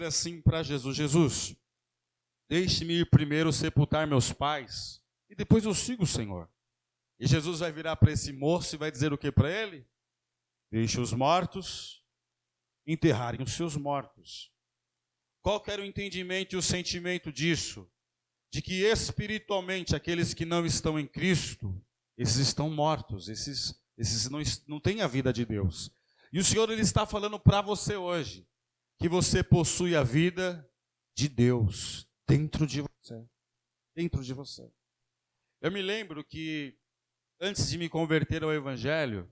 assim para Jesus: Jesus, deixe-me ir primeiro sepultar meus pais e depois eu sigo o Senhor. E Jesus vai virar para esse moço e vai dizer o que para ele? Deixe os mortos enterrarem os seus mortos. Qual que era o entendimento e o sentimento disso? De que espiritualmente aqueles que não estão em Cristo, esses estão mortos, esses não têm a vida de Deus. E o Senhor ele está falando para você hoje, que você possui a vida de Deus dentro de você. Dentro de você. Eu me lembro que antes de me converter ao Evangelho,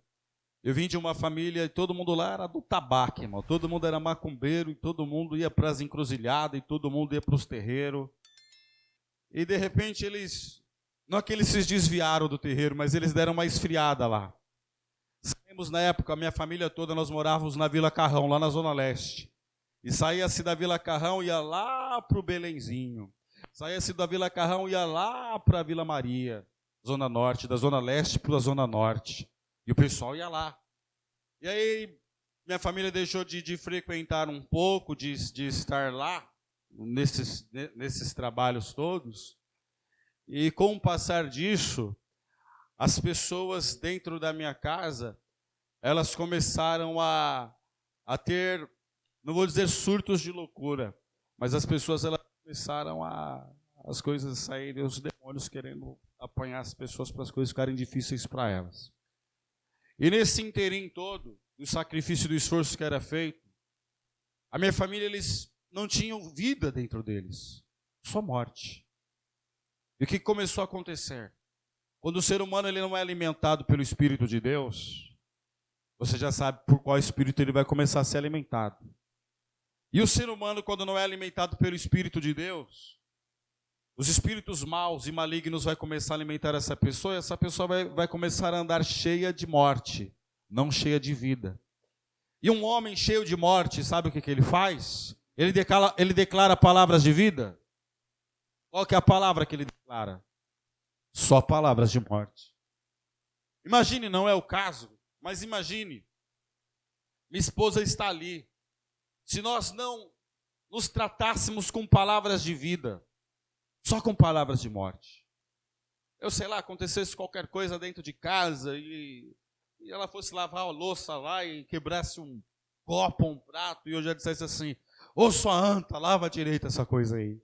eu vim de uma família e todo mundo lá era do tabaco, irmão. Todo mundo era macumbeiro e todo mundo ia para as encruzilhadas e todo mundo ia para os terreiros. E de repente eles, não é que eles se desviaram do terreiro, mas eles deram uma esfriada lá. Saímos na época, a minha família toda, nós morávamos na Vila Carrão, lá na Zona Leste. E saía-se da Vila Carrão, ia lá para o Belenzinho. Saía-se da Vila Carrão, ia lá para a Vila Maria, Zona Norte, da Zona Leste para a Zona Norte. E o pessoal ia lá. E aí, minha família deixou de frequentar um pouco, de estar lá, nesses trabalhos todos. E com o passar disso, as pessoas dentro da minha casa, elas começaram a ter, não vou dizer surtos de loucura, mas as pessoas elas começaram as coisas saírem, os demônios querendo apanhar as pessoas para as coisas ficarem difíceis para elas. E nesse inteirinho todo, do sacrifício e do esforço que era feito, a minha família, eles não tinham vida dentro deles, só morte. E o que começou a acontecer? Quando o ser humano ele não é alimentado pelo Espírito de Deus, você já sabe por qual Espírito ele vai começar a ser alimentado. E o ser humano, quando não é alimentado pelo Espírito de Deus, os espíritos maus e malignos vão começar a alimentar essa pessoa, e essa pessoa vai começar a andar cheia de morte, não cheia de vida. E um homem cheio de morte, sabe o que ele faz? Ele declara palavras de vida. Qual que é a palavra que ele declara? Só palavras de morte. Imagine, não é o caso, mas imagine, minha esposa está ali. Se nós não nos tratássemos com palavras de vida, só com palavras de morte. Eu sei lá, acontecesse qualquer coisa dentro de casa e ela fosse lavar a louça lá e quebrasse um copo, um prato, e eu já dissesse assim: ô sua anta, lava direito essa coisa aí.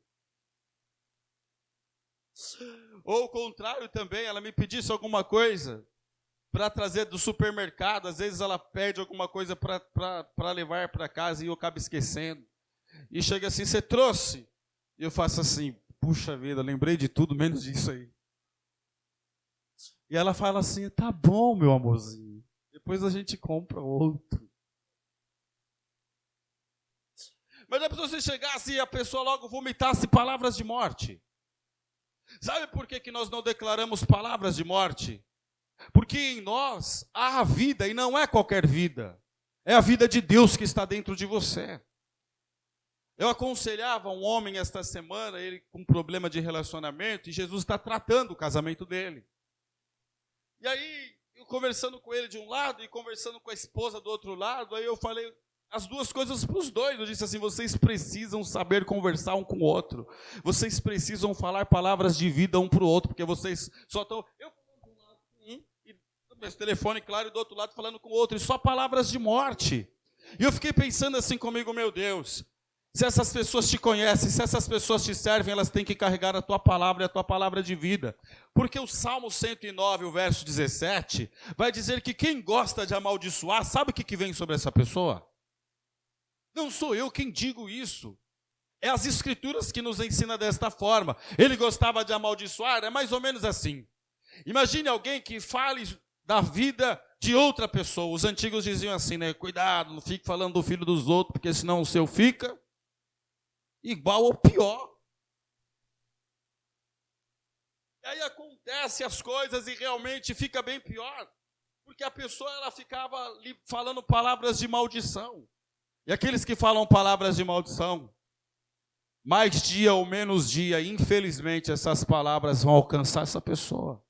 Ou o contrário também, ela me pedisse alguma coisa para trazer do supermercado, às vezes ela pede alguma coisa para levar para casa e eu acabo esquecendo. E chega assim: você trouxe? E eu faço assim: puxa vida, lembrei de tudo menos disso aí. E ela fala assim: tá bom, meu amorzinho, depois a gente compra outro. Mas é para você chegasse e a pessoa logo vomitasse palavras de morte. Sabe por que nós não declaramos palavras de morte? Porque em nós há a vida, e não é qualquer vida. É a vida de Deus que está dentro de você. Eu aconselhava um homem esta semana, ele com problema de relacionamento, e Jesus está tratando o casamento dele. E aí, eu conversando com ele de um lado e conversando com a esposa do outro lado, aí eu falei as duas coisas para os dois. Eu disse assim: vocês precisam saber conversar um com o outro. Vocês precisam falar palavras de vida um para o outro, porque vocês só estão... Eu falando de um lado com um, e esse telefone, claro, e do outro lado falando com o outro, e só palavras de morte. E eu fiquei pensando assim comigo: meu Deus, se essas pessoas te conhecem, se essas pessoas te servem, elas têm que carregar a tua palavra e a tua palavra de vida. Porque o Salmo 109, o verso 17, vai dizer que quem gosta de amaldiçoar, sabe o que vem sobre essa pessoa? Não sou eu quem digo isso. É as Escrituras que nos ensinam desta forma. Ele gostava de amaldiçoar, é mais ou menos assim. Imagine alguém que fale da vida de outra pessoa. Os antigos diziam assim, né? Cuidado, não fique falando do filho dos outros, porque senão o seu fica igual ou pior. E aí acontece as coisas e realmente fica bem pior, porque a pessoa ela ficava falando palavras de maldição. E aqueles que falam palavras de maldição, mais dia ou menos dia, infelizmente essas palavras vão alcançar essa pessoa.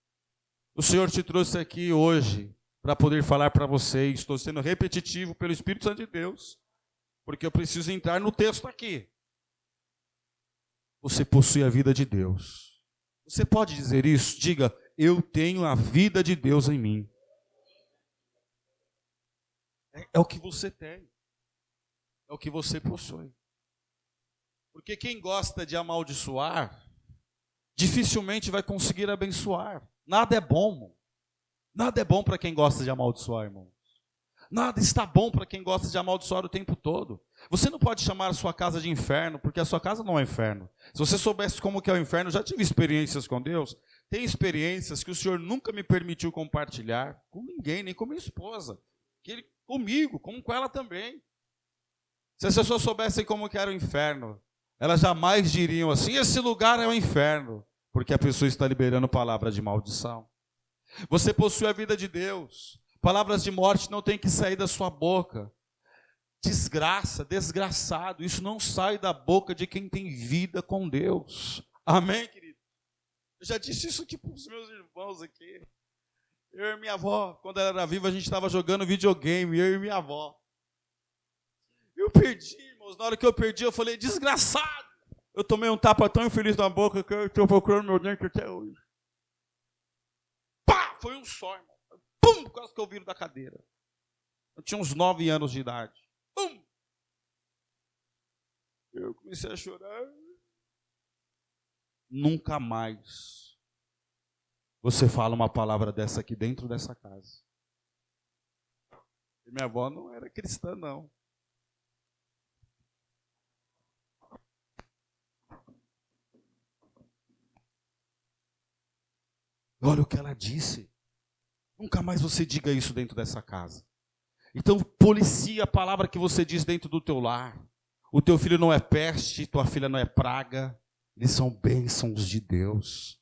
O Senhor te trouxe aqui hoje para poder falar para você, estou sendo repetitivo pelo Espírito Santo de Deus, porque eu preciso entrar no texto aqui. Você possui a vida de Deus. Você pode dizer isso? Diga, eu tenho a vida de Deus em mim. É o que você tem. É o que você possui. Porque quem gosta de amaldiçoar, dificilmente vai conseguir abençoar. Nada é bom, irmão. Nada é bom para quem gosta de amaldiçoar, irmão. Nada está bom para quem gosta de amaldiçoar o tempo todo. Você não pode chamar a sua casa de inferno, porque a sua casa não é inferno. Se você soubesse como que é o inferno, já tive experiências com Deus. Tem experiências que o Senhor nunca me permitiu compartilhar com ninguém, nem com minha esposa. Comigo, como com ela também. Se as pessoas soubessem como que era o inferno, elas jamais diriam assim, esse lugar é o inferno, porque a pessoa está liberando palavras de maldição. Você possui a vida de Deus. Palavras de morte não tem que sair da sua boca. Desgraça, desgraçado, isso não sai da boca de quem tem vida com Deus. Amém, querido? Eu já disse isso aqui para os meus irmãos aqui. Eu e minha avó, quando ela era viva, a gente estava jogando videogame, eu e minha avó. Eu perdi, irmãos. Na hora que eu perdi, eu falei, desgraçado. Eu tomei um tapa tão infeliz na boca que eu estou procurando meu dente até hoje. Pá! Foi um só, irmão. Pum! Quase que eu viro da cadeira. Eu tinha uns 9 anos de idade. Pum! Eu comecei a chorar. Nunca mais você fala uma palavra dessa aqui dentro dessa casa. E minha avó não era cristã, não. Olha o que ela disse. Nunca mais você diga isso dentro dessa casa. Então, policia a palavra que você diz dentro do teu lar. O teu filho não é peste, tua filha não é praga. Eles são bênçãos de Deus.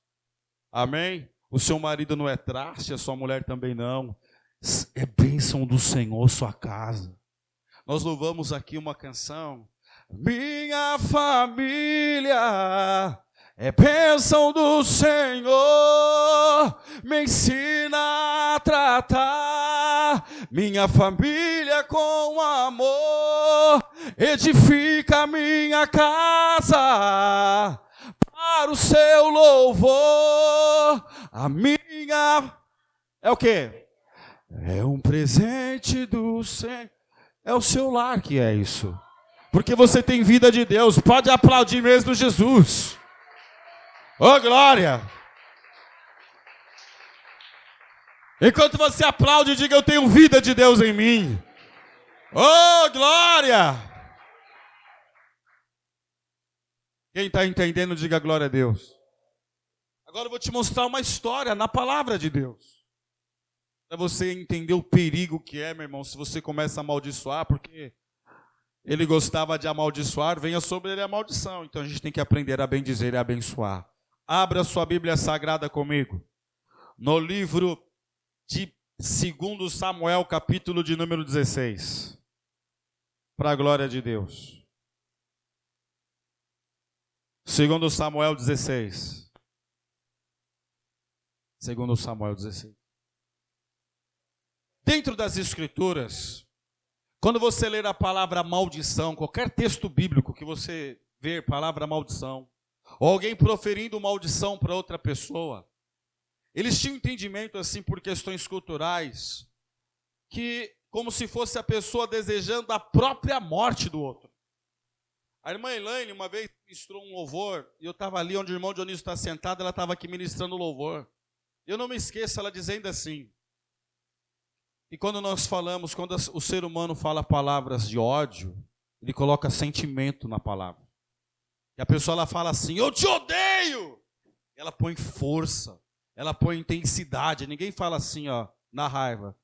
Amém? O seu marido não é traste, a sua mulher também não. É bênção do Senhor sua casa. Nós louvamos aqui uma canção. Minha família é bênção do Senhor, me ensina a tratar minha família com amor, edifica minha casa para o seu louvor. A minha é o quê? É um presente do Senhor. É o seu lar que é isso. Porque você tem vida de Deus. Pode aplaudir mesmo Jesus. Ô, glória! Enquanto você aplaude, diga, eu tenho vida de Deus em mim. Ô, glória! Quem está entendendo, diga glória a Deus. Agora eu vou te mostrar uma história na palavra de Deus. Para você entender o perigo que é, meu irmão, se você começa a amaldiçoar, porque ele gostava de amaldiçoar, venha sobre ele a maldição. Então a gente tem que aprender a bendizer e abençoar. Abra sua Bíblia Sagrada comigo. No livro de 2 Samuel, capítulo de número 16. Para a glória de Deus. 2 Samuel 16. 2 Samuel 16. Dentro das Escrituras, quando você ler a palavra maldição, qualquer texto bíblico que você ver palavra maldição, ou alguém proferindo maldição para outra pessoa, eles tinham entendimento assim por questões culturais, que como se fosse a pessoa desejando a própria morte do outro. A irmã Elaine uma vez ministrou um louvor, e eu estava ali onde o irmão Dionísio está sentado, ela estava aqui ministrando o louvor. Eu não me esqueço ela dizendo assim, e quando nós falamos, quando o ser humano fala palavras de ódio, ele coloca sentimento na palavra. E a pessoa ela fala assim, eu te odeio! Ela põe força, ela põe intensidade. Ninguém fala assim, ó, na raiva.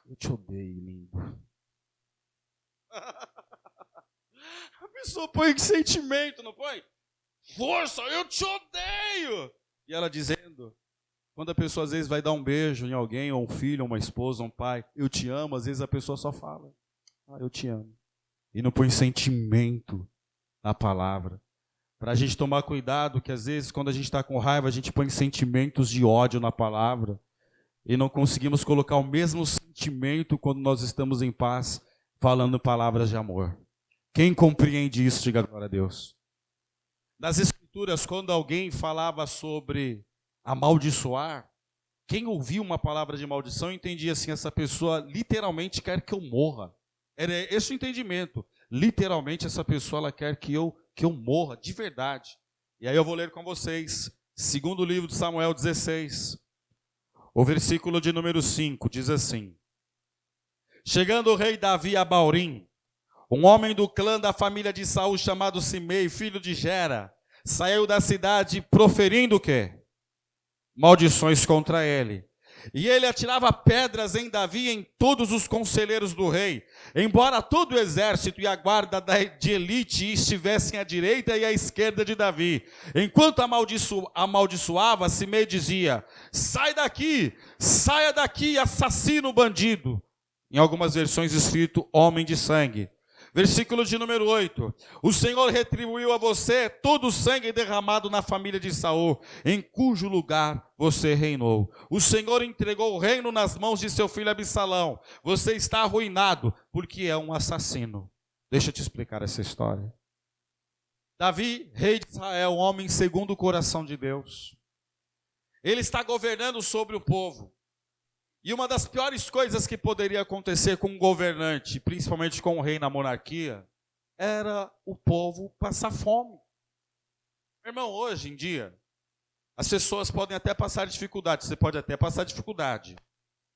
Eu te odeio, lindo. A pessoa põe sentimento, não põe? Força, eu te odeio! E ela dizendo, quando a pessoa às vezes vai dar um beijo em alguém, ou um filho, ou uma esposa, ou um pai, eu te amo, às vezes a pessoa só fala, eu te amo. E não põe sentimento na palavra. Para a gente tomar cuidado, que às vezes quando a gente está com raiva, a gente põe sentimentos de ódio na palavra e não conseguimos colocar o mesmo sentimento quando nós estamos em paz. falando palavras de amor. Quem compreende isso, diga glória a Deus. Nas Escrituras, quando alguém falava sobre amaldiçoar, quem ouvia uma palavra de maldição entendia assim, essa pessoa literalmente quer que eu morra. Era esse o entendimento. Literalmente essa pessoa ela quer que eu morra, de verdade. E aí eu vou ler com vocês, segundo livro de Samuel 16, o versículo de número 5, diz assim: chegando o rei Davi a Baurim, um homem do clã da família de Saul chamado Simei, filho de Gera, saiu da cidade proferindo o quê? Maldições contra ele. E ele atirava pedras em Davi e em todos os conselheiros do rei, embora todo o exército e a guarda de elite estivessem à direita e à esquerda de Davi. Enquanto amaldiçoava, Simei dizia: saia daqui, assassino bandido. Em algumas versões escrito, homem de sangue. Versículo de número 8. O Senhor retribuiu a você todo o sangue derramado na família de Saul, em cujo lugar você reinou. O Senhor entregou o reino nas mãos de seu filho Absalão. Você está arruinado, porque é um assassino. Deixa eu te explicar essa história. Davi, rei de Israel, homem segundo o coração de Deus. Ele está governando sobre o povo. E uma das piores coisas que poderia acontecer com um governante, principalmente com um rei na monarquia, era o povo passar fome. Meu irmão, hoje em dia, as pessoas podem até passar dificuldade, você pode até passar dificuldade,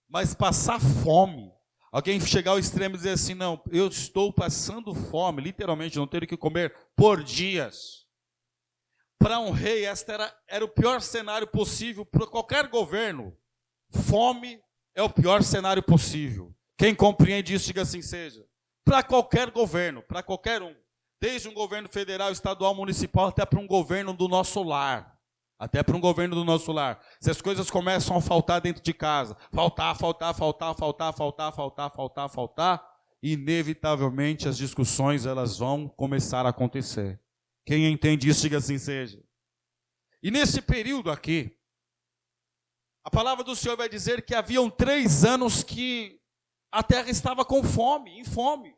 mas passar fome, alguém chegar ao extremo e dizer assim, não, eu estou passando fome, literalmente, não ter o que comer por dias. Para um rei, este era o pior cenário possível para qualquer governo. Fome é o pior cenário possível. Quem compreende isso, diga assim seja. Para qualquer governo, para qualquer um. Desde um governo federal, estadual, municipal, até para um governo do nosso lar. Até para um governo do nosso lar. Se as coisas começam a faltar dentro de casa, faltar, inevitavelmente as discussões elas vão começar a acontecer. Quem entende isso, diga assim seja. E nesse período aqui, a palavra do Senhor vai dizer que haviam 3 anos que a terra estava com fome, em fome.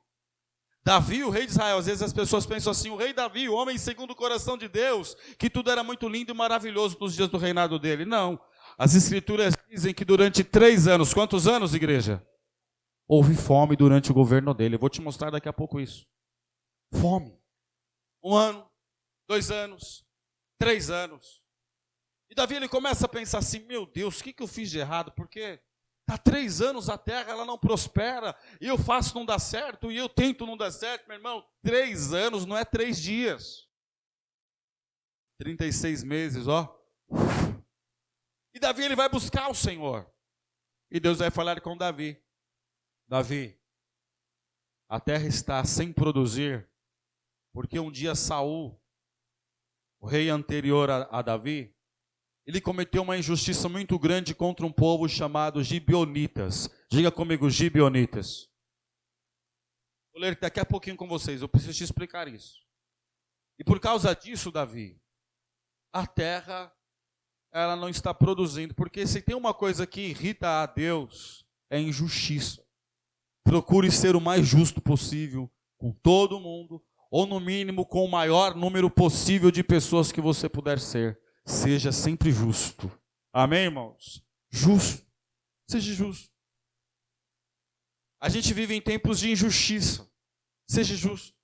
Davi, o rei de Israel, às vezes as pessoas pensam assim, o rei Davi, o homem segundo o coração de Deus, que tudo era muito lindo e maravilhoso nos dias do reinado dele. Não, as escrituras dizem que durante 3 anos, quantos anos, igreja? Houve fome durante o governo dele. Eu vou te mostrar daqui a pouco isso. Fome. 1 ano, 2 anos, 3 anos. E Davi ele começa a pensar assim, meu Deus, o que eu fiz de errado? Porque está 3 anos a terra, ela não prospera, e eu faço não dá certo, e eu tento não dar certo, meu irmão. 3 anos não é 3 dias. 36 meses, ó. E Davi ele vai buscar o Senhor. E Deus vai falar com Davi. Davi, a terra está sem produzir, porque um dia Saul, o rei anterior a Davi, ele cometeu uma injustiça muito grande contra um povo chamado Gibeonitas. Diga comigo, Gibeonitas. Vou ler daqui a pouquinho com vocês, eu preciso te explicar isso. E por causa disso, Davi, a terra, ela não está produzindo. Porque se tem uma coisa que irrita a Deus, é injustiça. Procure ser o mais justo possível com todo mundo, ou no mínimo com o maior número possível de pessoas que você puder ser. Seja sempre justo. Amém, irmãos? Justo. Seja justo. A gente vive em tempos de injustiça. Seja justo.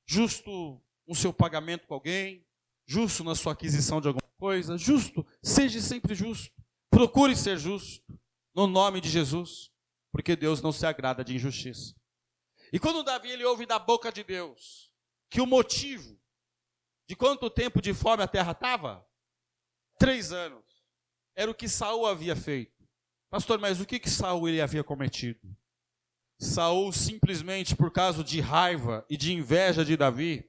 Justo no seu pagamento com alguém. Justo na sua aquisição de alguma coisa. Justo. Seja sempre justo. Procure ser justo. No nome de Jesus. Porque Deus não se agrada de injustiça. E quando Davi ele ouve da boca de Deus que o motivo de quanto tempo de fome a terra estava? 3 anos. Era o que Saul havia feito. Pastor, mas o que Saul ele havia cometido? Saul simplesmente por causa de raiva e de inveja de Davi,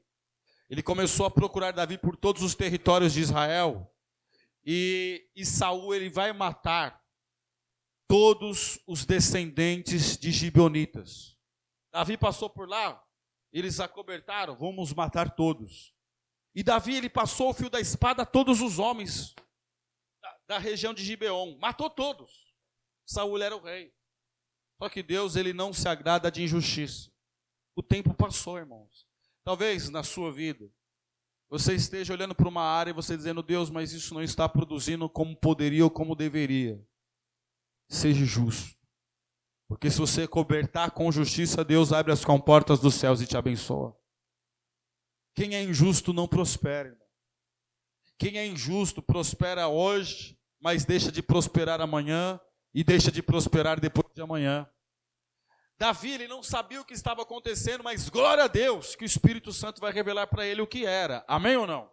ele começou a procurar Davi por todos os territórios de Israel. E Saul ele vai matar todos os descendentes de Gibeonitas. Davi passou por lá, eles acobertaram, vamos matar todos. E Davi, ele passou o fio da espada a todos os homens da região de Gibeon. Matou todos. Saul era o rei. Só que Deus, ele não se agrada de injustiça. O tempo passou, irmãos. Talvez na sua vida, você esteja olhando para uma área e você dizendo, Deus, mas isso não está produzindo como poderia ou como deveria. Seja justo. Porque se você cobertar com justiça, Deus abre as comportas dos céus e te abençoa. Quem é injusto não prospera, irmão. Quem é injusto prospera hoje, mas deixa de prosperar amanhã e deixa de prosperar depois de amanhã. Davi, ele não sabia o que estava acontecendo, mas glória a Deus que o Espírito Santo vai revelar para ele o que era. Amém ou não?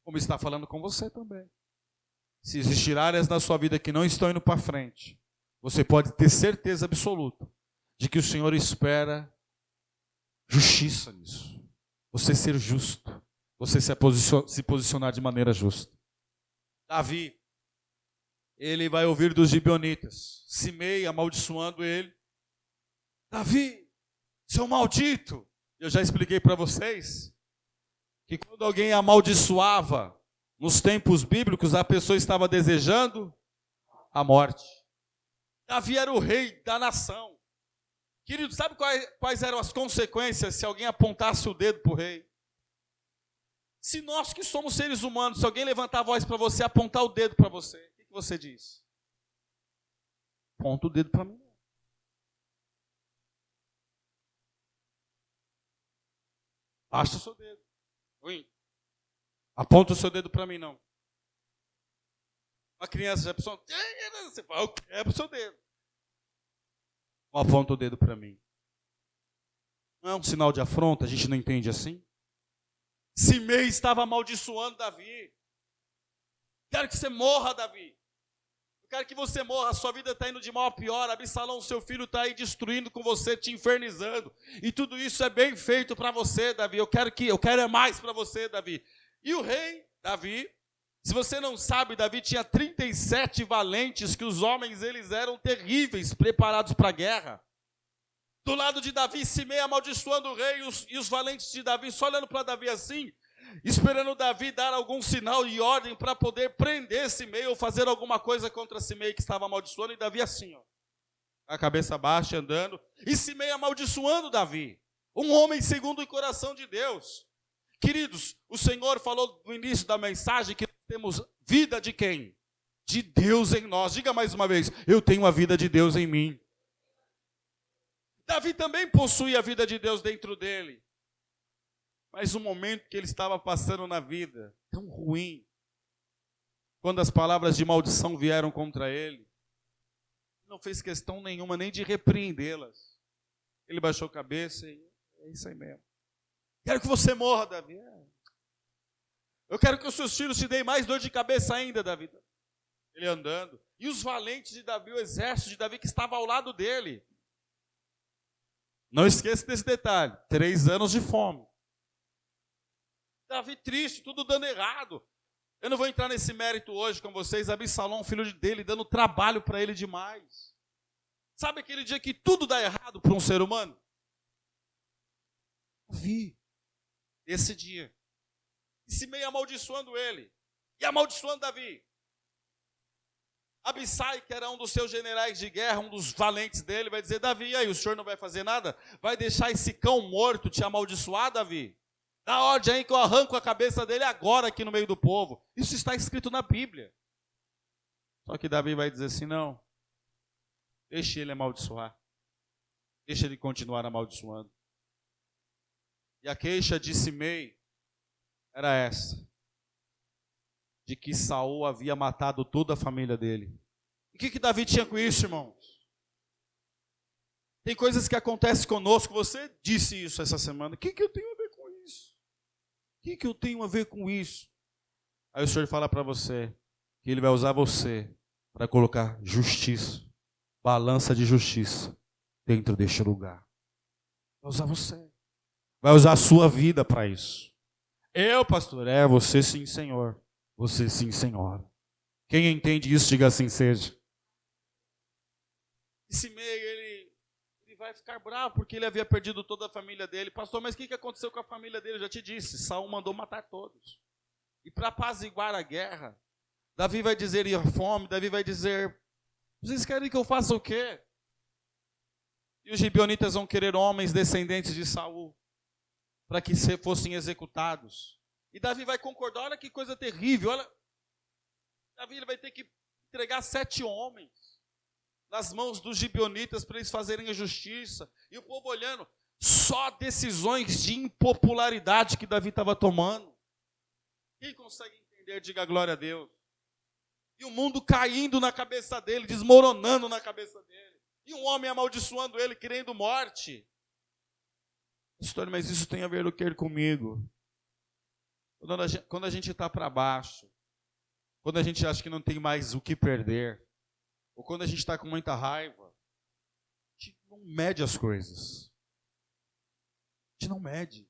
Como está falando com você também. Se existir áreas na sua vida que não estão indo para frente, você pode ter certeza absoluta de que o Senhor espera justiça nisso. Você ser justo. Você se posicionar de maneira justa. Davi, ele vai ouvir dos gibeonitas, Simei amaldiçoando ele. Davi, seu maldito. Eu já expliquei para vocês que quando alguém amaldiçoava nos tempos bíblicos, a pessoa estava desejando a morte. Davi era o rei da nação. Querido, sabe quais eram as consequências se alguém apontasse o dedo para o rei? Se nós que somos seres humanos, se alguém levantar a voz para você, apontar o dedo para você, o que você diz? Aponta o dedo para mim. Baixa o seu dedo. Ruim. Aponta o seu dedo para mim, não. Uma criança já pensou, você fala, eu quebro o seu dedo. Não aponta o dedo para mim. Não é um sinal de afronta? A gente não entende assim? Simei estava amaldiçoando Davi. Quero que você morra, Davi. Eu quero que você morra. A sua vida está indo de mal a pior. Absalão, seu filho, está aí destruindo com você, te infernizando. E tudo isso é bem feito para você, Davi. Eu quero é mais para você, Davi. E o rei, Davi, se você não sabe, Davi tinha 37 valentes, que os homens, eles eram terríveis, preparados para a guerra. Do lado de Davi, Simei amaldiçoando o rei e os valentes de Davi, só olhando para Davi assim, esperando Davi dar algum sinal e ordem para poder prender Simei ou fazer alguma coisa contra Simei que estava amaldiçoando, e Davi assim, ó, a cabeça baixa, andando, e Simei amaldiçoando Davi, um homem segundo o coração de Deus. Queridos, o Senhor falou no início da mensagem que temos vida de quem? De Deus em nós. Diga mais uma vez, eu tenho a vida de Deus em mim. Davi também possui a vida de Deus dentro dele. Mas o momento que ele estava passando na vida, tão ruim, quando as palavras de maldição vieram contra ele, não fez questão nenhuma nem de repreendê-las. Ele baixou a cabeça e é isso aí mesmo. Quero que você morra, Davi. Eu quero que os seus filhos te deem mais dor de cabeça ainda, Davi. Ele andando. E os valentes de Davi, o exército de Davi que estava ao lado dele. Não esqueça desse detalhe. 3 anos de fome. Davi triste, tudo dando errado. Eu não vou entrar nesse mérito hoje com vocês. Absalão, filho dele, dando trabalho para ele demais. Sabe aquele dia que tudo dá errado para um ser humano? Davi. Esse dia. E Simei amaldiçoando ele. E amaldiçoando Davi. Abissai, que era um dos seus generais de guerra, um dos valentes dele, vai dizer, Davi, e aí, o senhor não vai fazer nada? Vai deixar esse cão morto te amaldiçoar, Davi? Dá ordem aí que eu arranco a cabeça dele agora aqui no meio do povo. Isso está escrito na Bíblia. Só que Davi vai dizer assim, não. Deixe ele amaldiçoar. Deixe ele continuar amaldiçoando. E a queixa de Simei era essa. De que Saul havia matado toda a família dele. E o que Davi tinha com isso, irmãos? Tem coisas que acontecem conosco, você disse isso essa semana. O que eu tenho a ver com isso? O que eu tenho a ver com isso? Aí o Senhor fala para você que Ele vai usar você para colocar justiça, balança de justiça dentro deste lugar. Vai usar você. Vai usar a sua vida para isso. Eu, pastor, você sim, Senhor. Você sim, Senhora. Quem entende isso, diga assim seja. Esse meio, ele vai ficar bravo porque ele havia perdido toda a família dele. Pastor, mas o que aconteceu com a família dele? Eu já te disse, Saul mandou matar todos. E para apaziguar a guerra, Davi vai dizer, e a fome, Davi vai dizer, vocês querem que eu faça o quê? E os gibeonitas vão querer homens descendentes de Saul, para que fossem executados. E Davi vai concordar, olha que coisa terrível, olha. Davi vai ter que entregar 7 homens nas mãos dos gibeonitas para eles fazerem a justiça. E o povo olhando, só decisões de impopularidade que Davi estava tomando. Quem consegue entender, diga glória a Deus. E o mundo caindo na cabeça dele, desmoronando na cabeça dele. E um homem amaldiçoando ele, querendo morte. Pastor, mas isso tem a ver o que comigo? Quando a gente está para baixo, quando a gente acha que não tem mais o que perder, ou quando a gente está com muita raiva, a gente não mede as coisas. A gente não mede.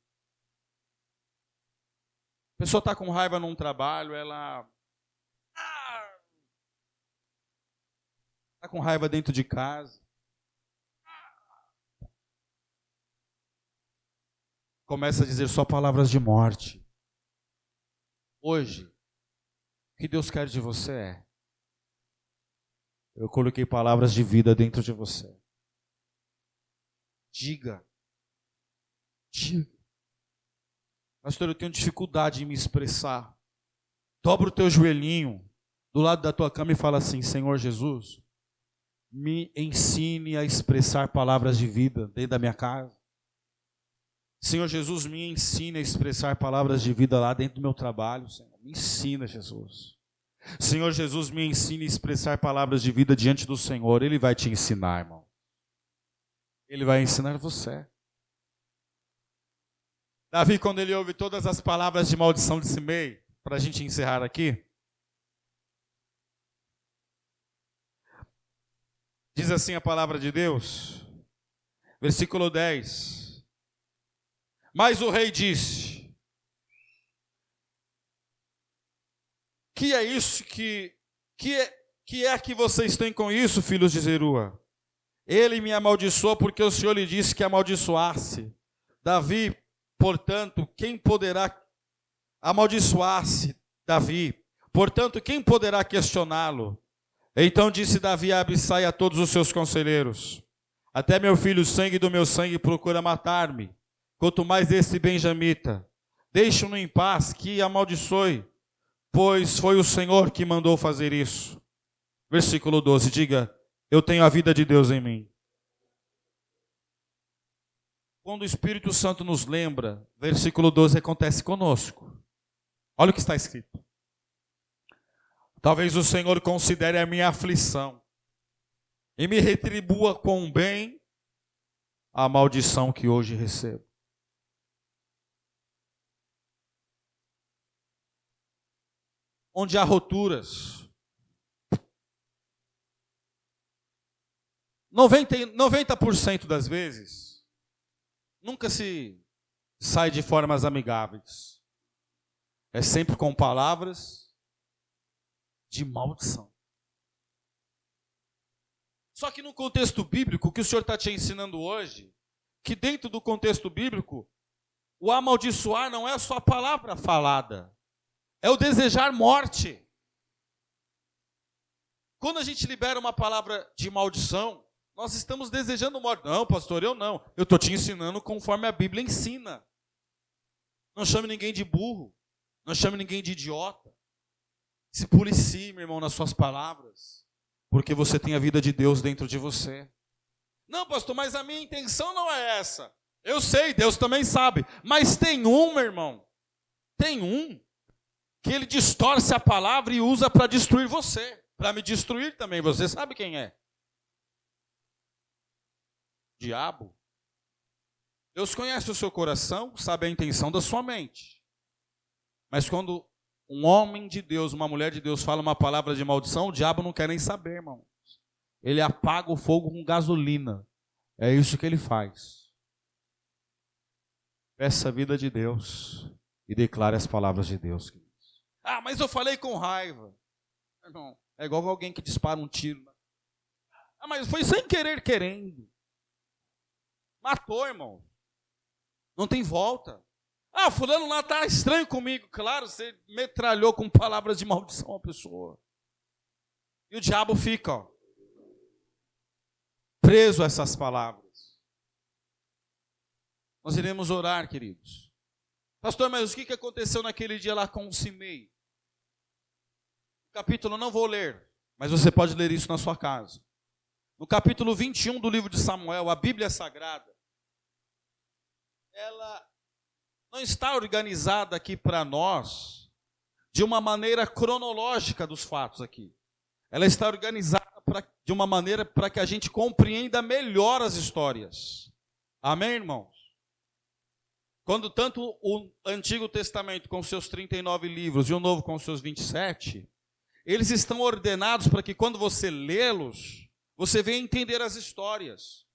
A pessoa está com raiva num trabalho, ela está com raiva dentro de casa. Começa a dizer só palavras de morte. Hoje, o que Deus quer de você é: eu coloquei palavras de vida dentro de você. Diga. Pastor, eu tenho dificuldade em me expressar. Dobra o teu joelhinho do lado da tua cama e fala assim: Senhor Jesus, me ensine a expressar palavras de vida dentro da minha casa. Senhor Jesus, me ensine a expressar palavras de vida lá dentro do meu trabalho. Senhor, me ensina, Jesus. Senhor Jesus, me ensine a expressar palavras de vida diante do Senhor. Ele vai te ensinar, irmão. Ele vai ensinar você. Davi, quando ele ouve todas as palavras de maldição de Simei, para a gente encerrar aqui, diz assim a palavra de Deus, versículo 10. Mas o rei disse: que é isso que vocês têm com isso, filhos de Zerua? Ele me amaldiçoou porque o Senhor lhe disse que amaldiçoasse. Davi, portanto, quem poderá amaldiçoar-se Davi? Portanto, quem poderá questioná-lo? Então disse Davi a Abissai e a todos os seus conselheiros: até meu filho, sangue do meu sangue, procura matar-me. Quanto mais esse benjamita, deixe-o em paz, que amaldiçoe, pois foi o Senhor que mandou fazer isso. Versículo 12, diga: eu tenho a vida de Deus em mim. Quando o Espírito Santo nos lembra, versículo 12 acontece conosco. Olha o que está escrito. Talvez o Senhor considere a minha aflição e me retribua com bem a maldição que hoje recebo. Onde há roturas, 90% das vezes, nunca se sai de formas amigáveis. É sempre com palavras de maldição. Só que no contexto bíblico, o que o Senhor está te ensinando hoje, que dentro do contexto bíblico, o amaldiçoar não é só a palavra falada, é o desejar morte. Quando a gente libera uma palavra de maldição, nós estamos desejando morte. Não, pastor, eu não. Eu estou te ensinando conforme a Bíblia ensina. Não chame ninguém de burro. Não chame ninguém de idiota. Se policie, meu irmão, nas suas palavras, porque você tem a vida de Deus dentro de você. Não, pastor, mas a minha intenção não é essa. Eu sei, Deus também sabe. Mas tem um, meu irmão, tem um que ele distorce a palavra e usa para destruir você, para me destruir também. Você sabe quem é? Diabo. Deus conhece o seu coração, sabe a intenção da sua mente. Mas quando um homem de Deus, uma mulher de Deus fala uma palavra de maldição, o diabo não quer nem saber, irmão. Ele apaga o fogo com gasolina. É isso que ele faz. Peça a vida de Deus e declare as palavras de Deus. Ah, mas eu falei com raiva. Irmão, é igual alguém que dispara um tiro. Ah, mas foi sem querer, querendo. Matou, irmão. Não tem volta. Ah, fulano lá está estranho comigo. Claro, você metralhou com palavras de maldição a pessoa. E o diabo fica, preso a essas palavras. Nós iremos orar, queridos. Pastor, mas o que aconteceu naquele dia lá com o Simei? O capítulo eu não vou ler, mas você pode ler isso na sua casa. No capítulo 21 do livro de Samuel, a Bíblia Sagrada, ela não está organizada aqui para nós de uma maneira cronológica dos fatos aqui. Ela está organizada de uma maneira para que a gente compreenda melhor as histórias. Amém, irmãos? Quando tanto o Antigo Testamento com seus 39 livros e o Novo com seus 27, eles estão ordenados para que quando você lê-los, você venha entender as histórias.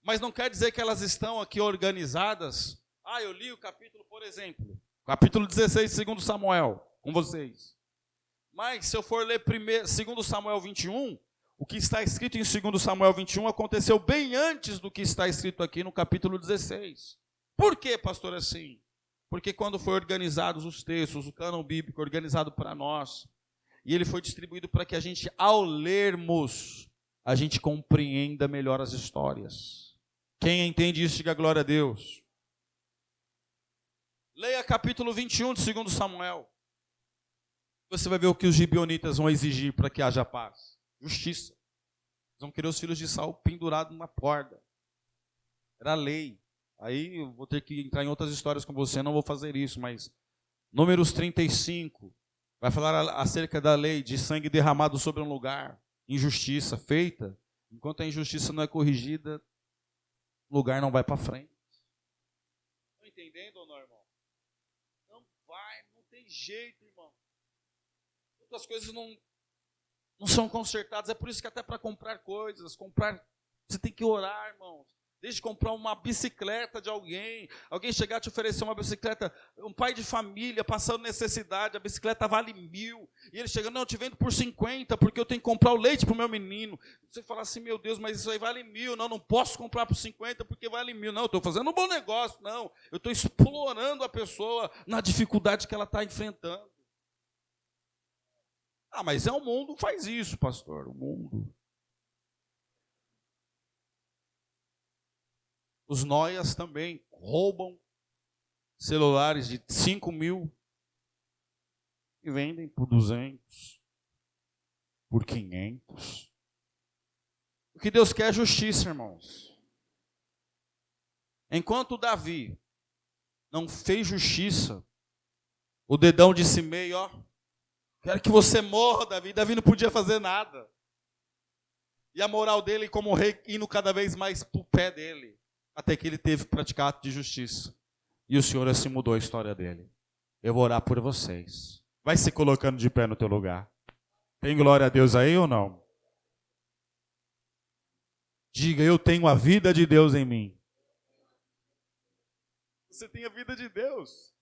Mas não quer dizer que elas estão aqui organizadas. Eu li o capítulo, por exemplo, capítulo 16, segundo Samuel, com vocês. Mas se eu for ler primeiro, segundo Samuel 21, o que está escrito em 2 Samuel 21 aconteceu bem antes do que está escrito aqui no capítulo 16. Por que, pastor, assim? Porque quando foi organizados os textos, o cânon bíblico organizado para nós, e ele foi distribuído para que a gente, ao lermos, a gente compreenda melhor as histórias. Quem entende isso, diga glória a Deus. Leia capítulo 21 de 2 Samuel. Você vai ver o que os gibeonitas vão exigir para que haja paz. Justiça. Eles vão querer os filhos de Saul pendurados na corda. Era lei. Aí eu vou ter que entrar em outras histórias com você, não vou fazer isso, mas Números 35 vai falar acerca da lei de sangue derramado sobre um lugar, injustiça feita. Enquanto a injustiça não é corrigida, o lugar não vai para frente. Estão entendendo ou não, irmão? Não vai, não tem jeito, irmão. As coisas não são consertadas. É por isso que até para comprar coisas, você tem que orar, irmãos. Desde comprar uma bicicleta de alguém chegar a te oferecer uma bicicleta, um pai de família passando necessidade, a bicicleta vale 1.000, e ele chega, não, eu te vendo por 50, porque eu tenho que comprar o leite para o meu menino. Você fala assim, meu Deus, mas isso aí vale 1.000, não posso comprar por 50 porque vale 1.000, não, eu estou fazendo um bom negócio, não, eu estou explorando a pessoa na dificuldade que ela está enfrentando. Mas o mundo faz isso, pastor, o mundo. Os noias também roubam celulares de 5.000 e vendem por 200, por 500. O que Deus quer é justiça, irmãos. Enquanto Davi não fez justiça, o dedão de Simei, quero que você morra, Davi. Davi não podia fazer nada. E a moral dele como rei indo cada vez mais para o pé dele. Até que ele teve que praticar ato de justiça. E o Senhor assim mudou a história dele. Eu vou orar por vocês. Vai se colocando de pé no teu lugar. Tem glória a Deus aí ou não? Diga, eu tenho a vida de Deus em mim. Você tem a vida de Deus.